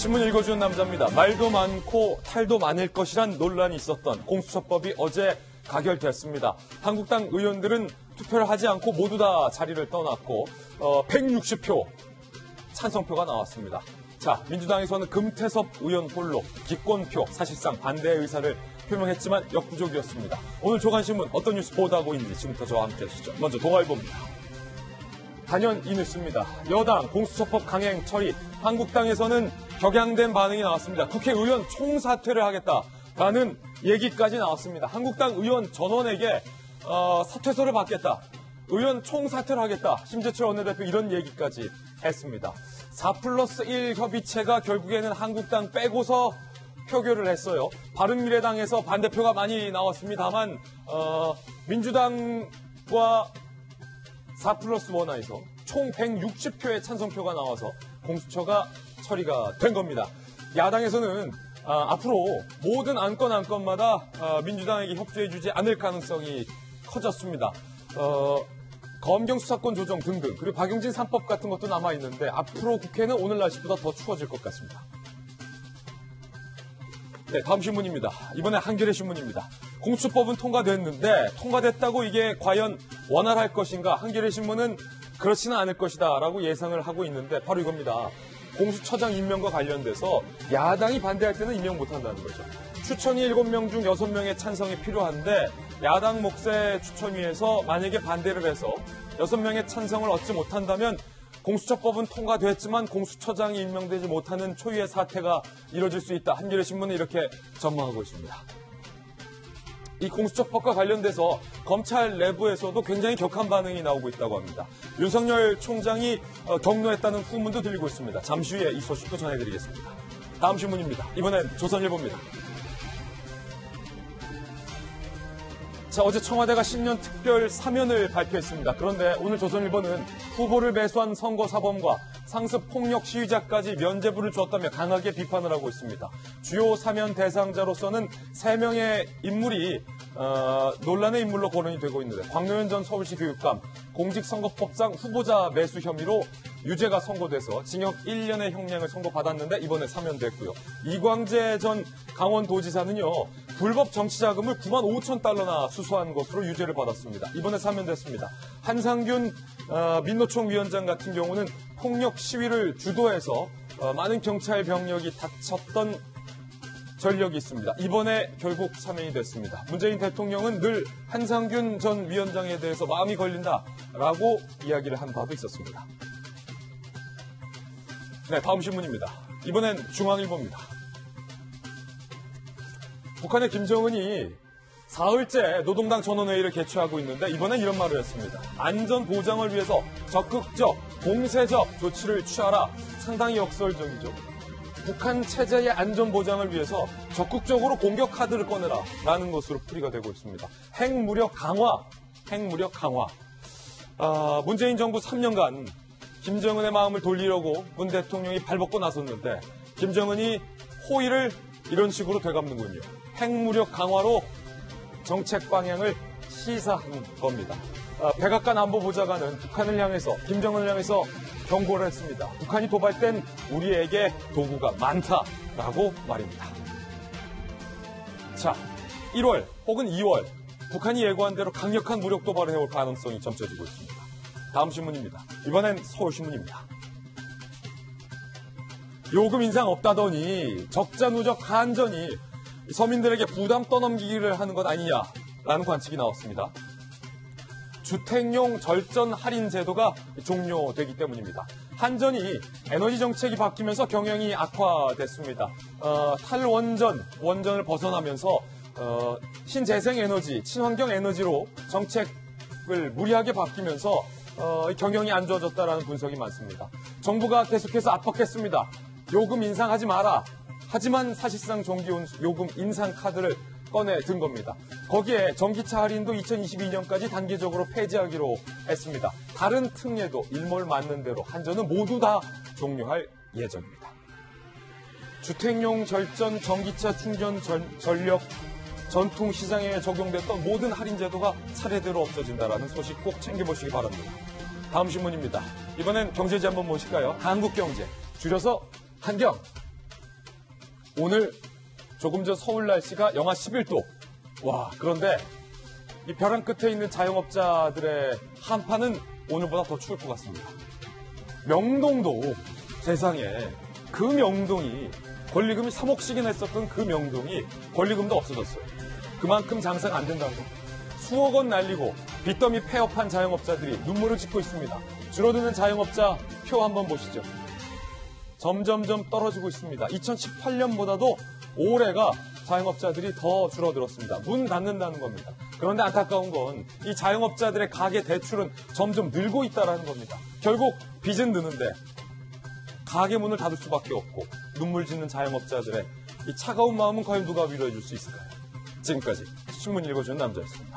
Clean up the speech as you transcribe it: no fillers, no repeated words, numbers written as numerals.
신문 읽어주는 남자입니다. 말도 많고 탈도 많을 것이란 논란이 있었던 공수처법이 어제 가결됐습니다. 한국당 의원들은 투표를 하지 않고 모두 다 자리를 떠났고 160표 찬성표가 나왔습니다. 자, 민주당에서는 금태섭 의원 홀로 기권표, 사실상 반대의 의사를 표명했지만 역부족이었습니다. 오늘 조간신문 어떤 뉴스 보도하고 있는지 지금부터 저와 함께 하시죠. 먼저 동아일보입니다. 단연 이 뉴스입니다. 여당 공수처법 강행 처리, 한국당에서는 격양된 반응이 나왔습니다. 국회의원 총사퇴를 하겠다라는 얘기까지 나왔습니다. 한국당 의원 전원에게 사퇴서를 받겠다, 의원 총사퇴를 하겠다, 심재철 원내대표 이런 얘기까지 했습니다. 4+1 협의체가 결국에는 한국당 빼고서 표결을 했어요. 바른미래당에서 반대표가 많이 나왔습니다만 민주당과 4+1에서 총 160표의 찬성표가 나와서 공수처가 처리가 된 겁니다. 야당에서는 앞으로 모든 안건마다 민주당에게 협조해주지 않을 가능성이 커졌습니다. 검경 수사권 조정 등등, 그리고 박용진 3법 같은 것도 남아있는데 앞으로 국회는 오늘 날씨보다 더 추워질 것 같습니다. 네, 다음 신문입니다. 이번에 한겨레 신문입니다. 공수처법은 통과됐는데 통과됐다고 이게 과연 원활할 것인가? 한겨레 신문은 그렇지는 않을 것이다 라고 예상을 하고 있는데 바로 이겁니다. 공수처장 임명과 관련돼서 야당이 반대할 때는 임명 못한다는 거죠. 추천위 7명 중 6명의 찬성이 필요한데 야당 몫의 추천위에서 만약에 반대를 해서 6명의 찬성을 얻지 못한다면 공수처법은 통과됐지만 공수처장이 임명되지 못하는 초유의 사태가 이뤄질 수 있다. 한겨레 신문은 이렇게 전망하고 있습니다. 이 공수처법과 관련돼서 검찰 내부에서도 굉장히 격한 반응이 나오고 있다고 합니다. 윤석열 총장이 격노했다는 후문도 들리고 있습니다. 잠시 후에 이 소식도 전해드리겠습니다. 다음 신문입니다. 이번엔 조선일보입니다. 자, 어제 청와대가 신년 특별 사면을 발표했습니다. 그런데 오늘 조선일보는 후보를 매수한 선거사범과 상습 폭력 시위자까지 면죄부를 줬다며 강하게 비판을 하고 있습니다. 주요 사면 대상자로서는 3명의 인물이 논란의 인물로 거론이 되고 있는데 광노현 전 서울시 교육감, 공직선거법상 후보자 매수 혐의로 유죄가 선고돼서 징역 1년의 형량을 선고받았는데 이번에 사면됐고요. 이광재 전 강원도지사는요, 불법 정치자금을 9만 5천 달러나 수수한 것으로 유죄를 받았습니다. 이번에 사면됐습니다. 한상균 민노총 위원장 같은 경우는 폭력 시위를 주도해서 많은 경찰 병력이 다쳤던 전력이 있습니다. 이번에 결국 사면이 됐습니다. 문재인 대통령은 늘 한상균 전 위원장에 대해서 마음이 걸린다라고 이야기를 한 바도 있었습니다. 네, 다음 신문입니다. 이번엔 중앙일보입니다. 북한의 김정은이 사흘째 노동당 전원회의를 개최하고 있는데 이번엔 이런 말을 했습니다. 안전 보장을 위해서 적극적, 공세적 조치를 취하라. 상당히 역설적이죠. 북한 체제의 안전 보장을 위해서 적극적으로 공격 카드를 꺼내라 라는 것으로 풀이가 되고 있습니다. 핵무력 강화. 문재인 정부 3년간 김정은의 마음을 돌리려고 문 대통령이 발벗고 나섰는데 김정은이 호의를 이런 식으로 되갚는군요. 핵무력 강화로 정책 방향을 시사한 겁니다. 백악관 안보보좌관은 북한을 향해서, 김정은을 향해서 경고를 했습니다. 북한이 도발된 우리에게 도구가 많다라고 말입니다. 자, 1월 혹은 2월 북한이 예고한 대로 강력한 무력 도발을 해올 가능성이 점쳐지고 있습니다. 다음 신문입니다. 이번엔 서울신문입니다. 요금 인상 없다더니 적자누적 한전이 서민들에게 부담 떠넘기기를 하는 것 아니냐라는 관측이 나왔습니다. 주택용 절전 할인 제도가 종료되기 때문입니다. 한전이 에너지 정책이 바뀌면서 경영이 악화됐습니다. 원전을 벗어나면서 신재생 에너지, 친환경 에너지로 정책을 무리하게 바뀌면서 경영이 안 좋아졌다라는 분석이 많습니다. 정부가 계속해서 압박했습니다. 요금 인상하지 마라. 하지만 사실상 전기요금 인상 카드를 꺼내 든 겁니다. 거기에 전기차 할인도 2022년까지 단계적으로 폐지하기로 했습니다. 다른 특례도 일몰 맞는 대로 한전은 모두 다 종료할 예정입니다. 주택용 절전, 전기차 충전 전력, 전통 시장에 적용됐던 모든 할인 제도가 차례대로 없어진다라는 소식 꼭 챙겨보시기 바랍니다. 다음 신문입니다. 이번엔 경제지 한번 보실까요? 한국경제, 줄여서 한경. 오늘 조금 전 서울 날씨가 영하 11도. 와, 그런데 이 벼랑 끝에 있는 자영업자들의 한파는 오늘보다 더 추울 것 같습니다. 명동도 세상에 그 명동이 권리금이 3억씩이나 했었던 그 명동이 권리금도 없어졌어요. 그만큼 장사가 안 된다는 겁니다. 수억 원 날리고 빚더미 폐업한 자영업자들이 눈물을 짓고 있습니다. 줄어드는 자영업자 표 한번 보시죠. 점점점 떨어지고 있습니다. 2018년보다도 올해가 자영업자들이 더 줄어들었습니다. 문 닫는다는 겁니다. 그런데 안타까운 건 이 자영업자들의 가계 대출은 점점 늘고 있다는 겁니다. 결국 빚은 느는데 가게 문을 닫을 수밖에 없고 눈물 짓는 자영업자들의 이 차가운 마음은 과연 누가 위로해 줄 수 있을까요? 지금까지 신문 읽어주는 남자였습니다.